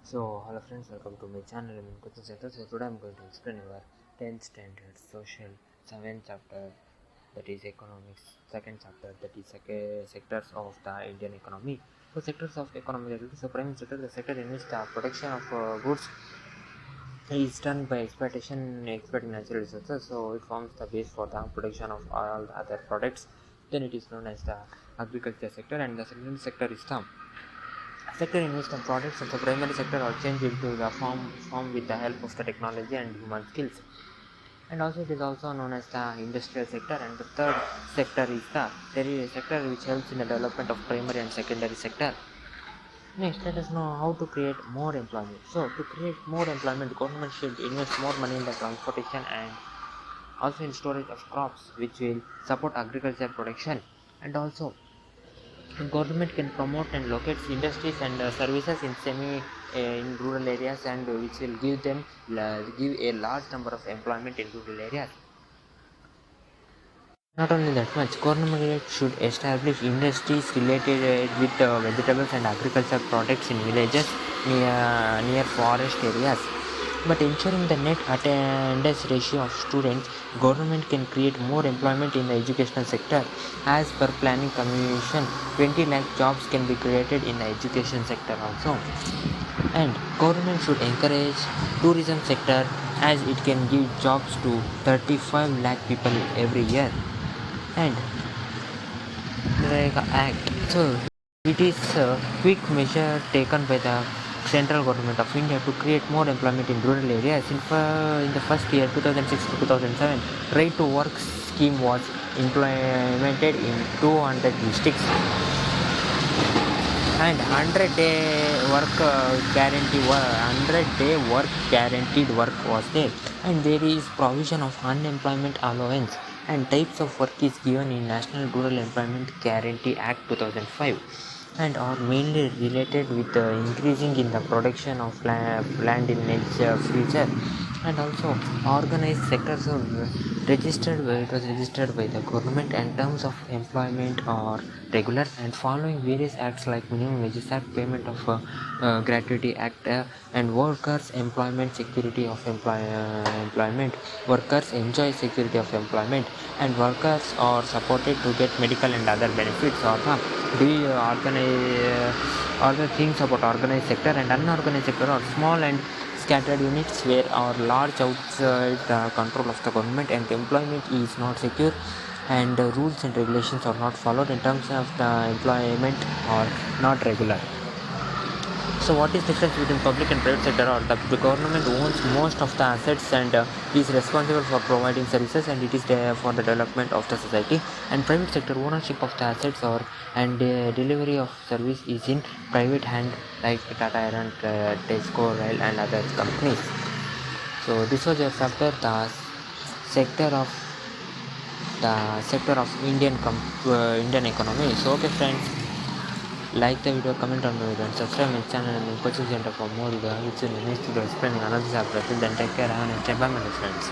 So, hello friends, welcome to my channel. I'm in Coaching Center. So, today I'm going to explain our 10th standard social 7th chapter, that is economics, second chapter, that is sectors of the Indian economy. So, sectors of economic activity. So, prime sector, the sector in which the production of goods is done by exploiting natural resources. So, it forms the base for the production of all the other products. Then it is known as the agriculture sector, and the second sector is the sector in which the products of the primary sector are changed into the form with the help of the technology and human skills. And also it is also known as the industrial sector, and the third sector is the tertiary sector, which helps in the development of primary and secondary sector. Next, let us know how to create more employment. So to create more employment, government should invest more money in the transportation and also in storage of crops, which will support agriculture production. And also government can promote and locate industries and services in rural areas, and which will give a large number of employment in rural areas. Not only that much, government should establish industries related with vegetables and agricultural products in villages near forest areas. But ensuring the net attendance ratio of students, government can create more employment in the educational sector. As per Planning Commission, 20 lakh jobs can be created in the education sector also. And government should encourage tourism sector, as it can give jobs to 35 lakh people every year. And Nrega Act. So it is a quick measure taken by the central government of India to create more employment in rural areas. In the first year, 2006 to 2007, right to work scheme was implemented in 200 districts, and 100-day work guaranteed work was there. And there is provision of unemployment allowance, and types of work is given in National Rural Employment Guarantee Act 2005, and are mainly related with the increasing in the production of land in next future. And also organized sectors are it was registered by the government, and terms of employment are regular and following various acts like Minimum Wages Act, Payment of Gratuity Act, and Workers Employment Security of Employment. Workers enjoy security of employment, and workers are supported to get medical and other benefits. Or do you organize other things about organized sector and unorganized sector are small and scattered units where are large outside the control of the government, and employment is not secure, and the rules and regulations are not followed in terms of the employment are not regular. So what is the difference between public and private sector? Or the government owns most of the assets and is responsible for providing services, and it is there for the development of the society. And private sector ownership of the assets or and delivery of service is in private hand, like Tata Iron, Tesco, Rail, and other companies. So this was your chapter, sector of Indian economy. So okay friends, like the video, comment on the video, and subscribe my channel and coaching center for more video. It's in the next video explaining another chapter. Till then, take care. Have a nice day. Bye, my friends.